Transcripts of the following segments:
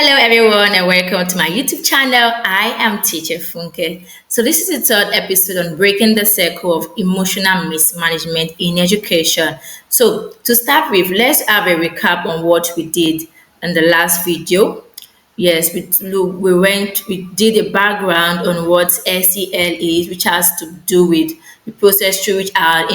Hello everyone and welcome to my YouTube channel. I am Teacher Funke. So this is the third episode on breaking the circle of emotional mismanagement in education. So to start with, let's have a recap on what we did in the last video. Yes, we did a background on what SEL is, which has to do with the process through which our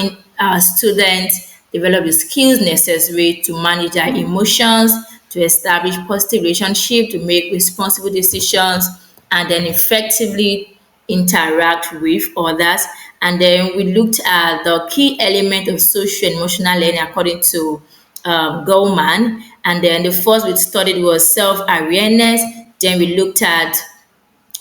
students develop the skills necessary to manage their emotions, to establish positive relationship, to make responsible decisions, and then effectively interact with others. And then we looked at the key element of social and emotional learning according to Goldman. And then the first we studied was self-awareness. Then we looked at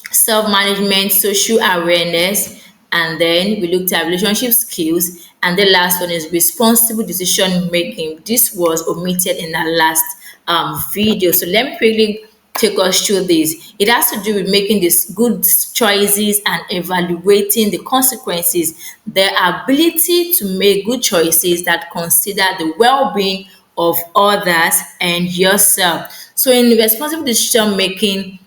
self-management, social awareness, and then we looked at relationship skills. And the last one is responsible decision making. This was omitted in the last video. So let me quickly take us through this. It has to do with making these good choices and evaluating the consequences. The ability to make good choices that consider the well-being of others and yourself. So in responsible decision making,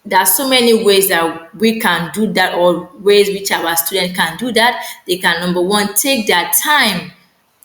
there are so many ways that we can do that, or ways which our students can do that. They can, number one, take their time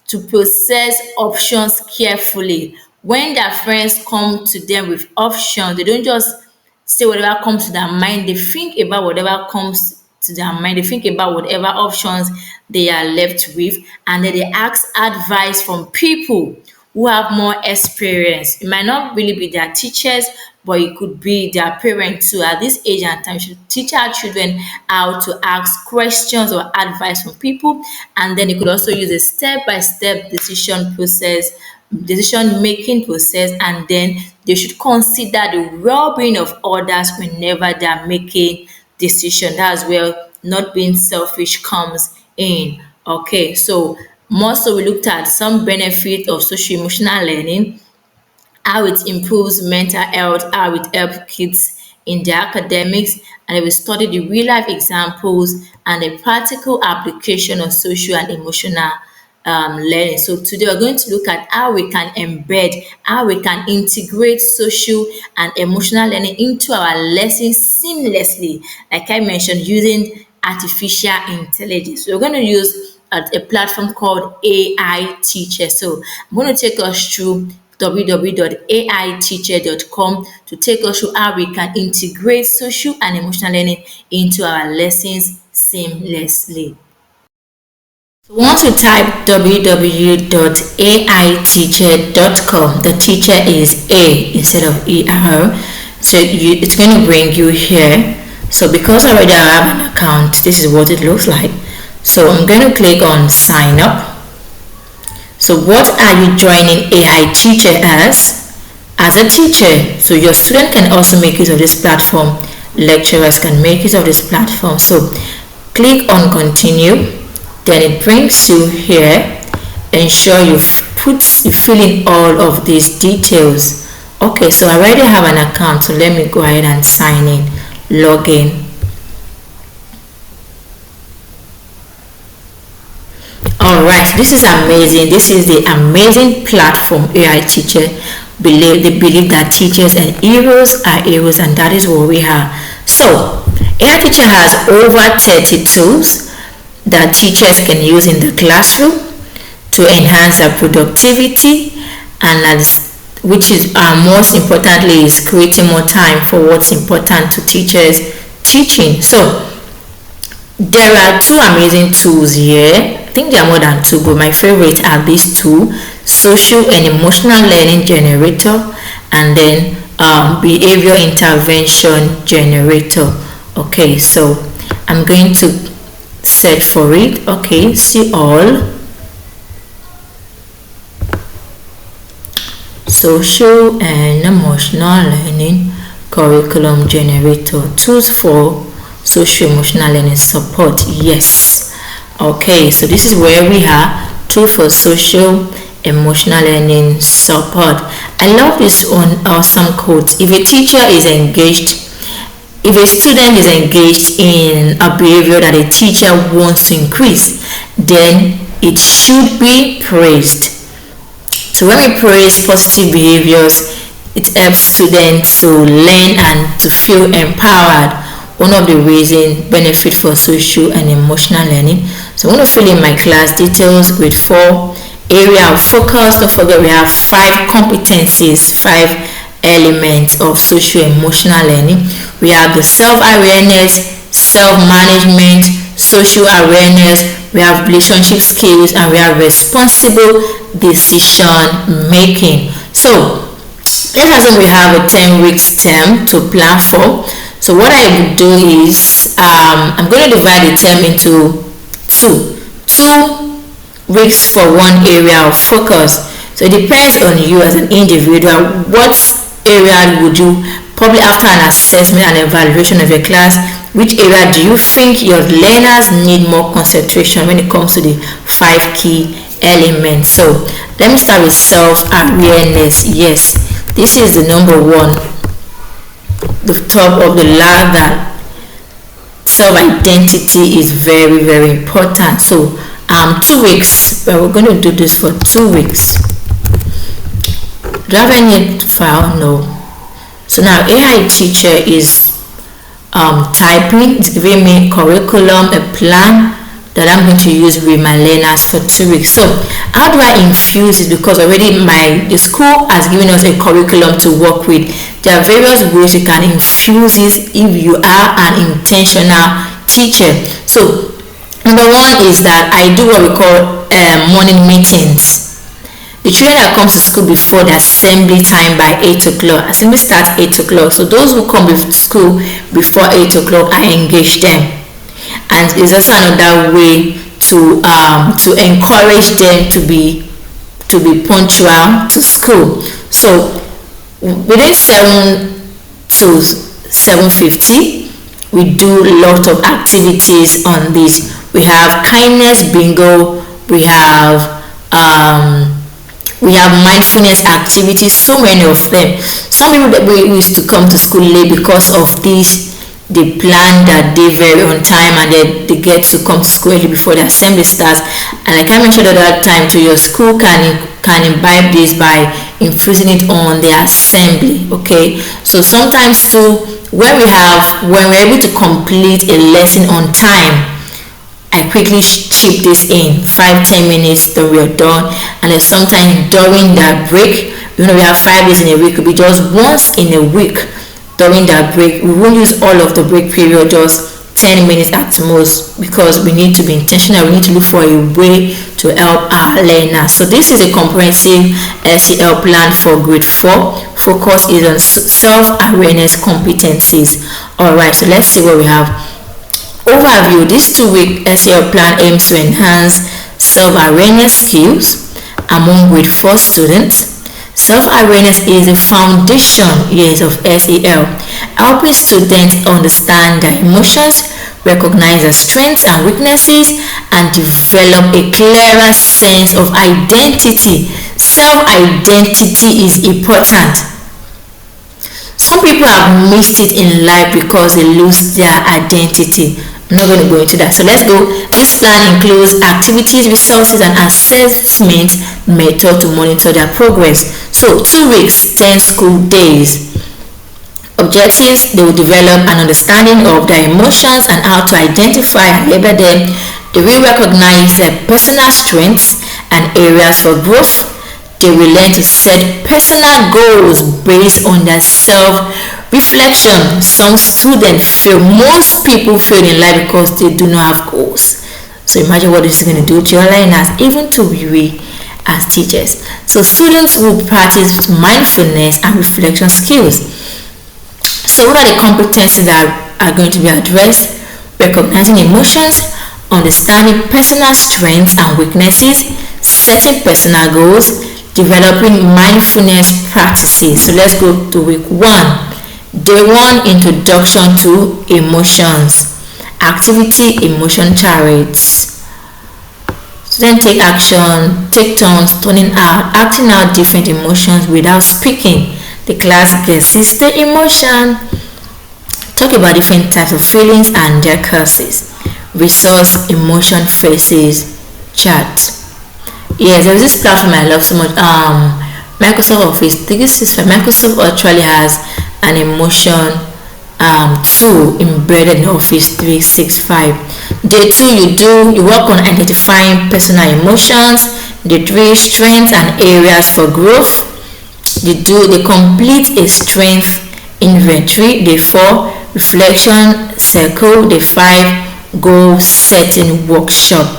to process options carefully. When their friends come to them with options, they don't just say whatever comes to their mind. They think about whatever comes to their mind. They think about whatever options they are left with, and then they ask advice from people who have more experience. It might not really be their teachers, but it could be their parents too. At this age and time, we should teach our children how to ask questions or advice from people, and then they could also use a step-by-step decision-making process, and then they should consider the well-being of others whenever they are making decision. That's where not being selfish comes in. Okay, so more so we looked at some benefit of social emotional learning, how it improves mental health, how it helps kids in their academics, and we studied the real life examples and the practical application of social and emotional learning. So today we're going to look at how we can embed, how we can integrate social and emotional learning into our lessons seamlessly, like I mentioned, using artificial intelligence. So we're going to use a platform called AiTeacha. So I'm going to take us through www.aiteacha.com to take us through how we can integrate social and emotional learning into our lessons seamlessly. So once we type www.aiteacha.com, the teacher is A instead of ER. So it's going to bring you here. So because I already have an account, this is what it looks like. So I'm going to click on sign up. So what are you joining AiTeacha as? As a teacher. So your student can also make use of this platform. Lecturers can make use of this platform. So click on continue. Then it brings you here. Ensure you fill in all of these details. Okay, so I already have an account. So let me go ahead and sign in. Log in. Alright, this is amazing. This is the amazing platform AiTeacha. They believe that teachers and heroes are heroes, and that is what we are. So AiTeacha has over 30 tools that teachers can use in the classroom to enhance their productivity, and which is most importantly is creating more time for what's important to teachers teaching. So there are two amazing tools here. I think there are more than two, but my favorite are these two: social and emotional learning generator, and then behavior intervention generator. Okay, so I'm going to search for it. Okay, see all. Social and emotional learning curriculum generator, tools for social emotional learning support. Yes. Okay, so this is where we are. Tool for social emotional learning support. I love this one awesome quote. If a student is engaged in a behavior that a teacher wants to increase, then it should be praised. So when we praise positive behaviors, It helps students to learn and to feel empowered. One of the reasons benefit for social and emotional learning. So I'm going to fill in my class details. Grade 4, area of focus. Don't forget we have 5 competencies, 5 elements of social emotional learning. We have the self-awareness, self-management, social awareness, we have relationship skills, and we have responsible decision making. So let's assume we have a 10 weeks term to plan for. So what I would do is I'm going to divide the term into two weeks for one area of focus. So it depends on you as an individual. What area would you, probably after an assessment and evaluation of your class, which area do you think your learners need more concentration when it comes to the 5 key elements? So let me start with self-awareness. Yes, this is the number one, the top of the ladder. Self-identity is very, very important. So 2 weeks, but we're going to do this for 2 weeks. Do you have any file? No. So now AiTeacha is typing. It's giving me curriculum, a plan that I'm going to use with my learners for 2 weeks. So how do I infuse it? Because already the school has given us a curriculum to work with. There are various ways you can infuse it if you are an intentional teacher. So number one is that I do what we call morning meetings. The children that comes to school before the assembly time by 8 o'clock, assembly starts 8 o'clock. So those who come to school before 8 o'clock, I engage them. And it's also another way to encourage them to be punctual to school. So within 7 to 7:50, we do a lot of activities on this. We have kindness bingo. We have mindfulness activities, so many of them. Some people that we used to come to school late because of this, they plan that day very on time and they get to come to school early before the assembly starts. And like I mentioned at that time, to your school can imbibe this by infusing it on the assembly. Okay, so sometimes too, when we're able to complete a lesson on time, I quickly chip this in 5-10 minutes, then we are done. And then sometimes during that break, we have 5 days in a week, it will be just once in a week. During that break, we won't use all of the break period, just 10 minutes at most, because we need to be intentional. We need to look for a way to help our learners. So this is a comprehensive SEL plan for grade 4. Focus is on self-awareness competencies. Alright, so let's see what we have. Overview. This 2-week SEL plan aims to enhance self-awareness skills among grade 4 students. Self-awareness is the foundation of SEL, helping students understand their emotions, recognize their strengths and weaknesses, and develop a clearer sense of identity. Self-identity is important. Some people have missed it in life because they lose their identity. I'm not going to go into that. So let's go. This plan includes activities, resources, and assessment method to monitor their progress. So 2 weeks, 10 school days. Objectives: they will develop an understanding of their emotions and how to identify and label them. They will recognize their personal strengths and areas for growth. They will learn to set personal goals based on their self-reflection. Some students fail. Most people fail in life because they do not have goals. So imagine what this is going to do to your learners, even to we as teachers. So students will practice mindfulness and reflection skills. So what are the competencies that are going to be addressed? Recognizing emotions, understanding personal strengths and weaknesses, setting personal goals, developing mindfulness practices. So let's go to week 1. Day 1, introduction to emotions. Activity: emotion charades. Students take action, take turns acting out different emotions without speaking. The class guesses the emotion. Talk about different types of feelings and their causes. Resource: emotion faces chart. Yes, there is this platform I love so much. Microsoft Office 365, Microsoft actually has an emotion tool embedded in Office 365. Day 2, you work on identifying personal emotions. Day 3, strengths and areas for growth. They complete a strength inventory. Day 4, reflection circle. Day 5, goal setting workshop.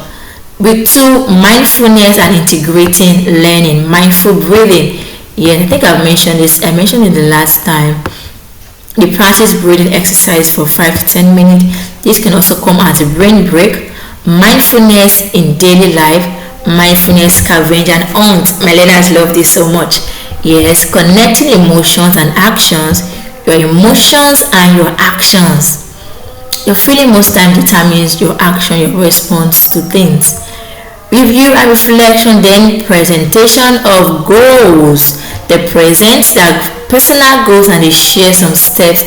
Week 2, mindfulness and integrating learning, mindful breathing. Yeah, I think I've mentioned this. I mentioned it the last time. The practice breathing exercise for 5 to 10 minutes. This can also come as a brain break. Mindfulness in daily life, mindfulness scavenger and hunt. My learners love this so much. Yes, connecting emotions and actions, your emotions and your actions. Your feeling most time determines your action, your response to things. Review and reflection, then presentation of goals. They present their personal goals and they share some steps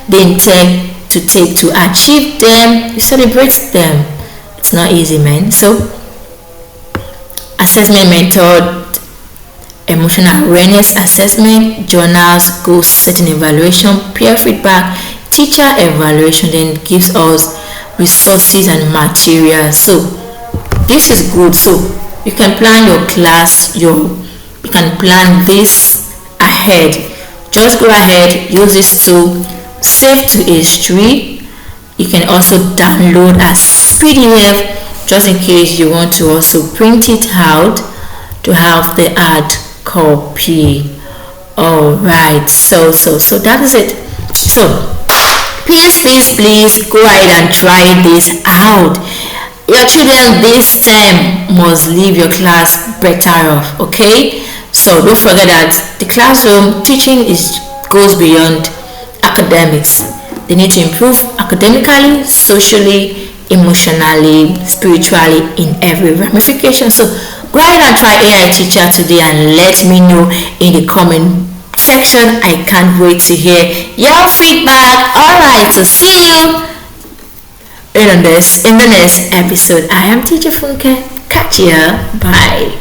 they intend to take to achieve them. You celebrate them. It's not easy, man. So, assessment method, emotional awareness assessment, journals, goal setting evaluation, peer feedback, teacher evaluation, then gives us resources and materials. So this is good. So you can plan your class, you can plan this ahead. Just go ahead, use this tool, save to H3. You can also download as PDF just in case you want to also print it out to have the hard copy. Alright, so that is it. So please go ahead and try this out. Your children this term must leave your class better off, okay? So don't forget that the classroom teaching goes beyond academics. They need to improve academically, socially, emotionally, spiritually, in every ramification. So go ahead and try AiTeacha today and let me know in the comment section. I can't wait to hear your feedback. Alright, so see you in the next episode. I am Teacher Funke. Catch ya. Bye.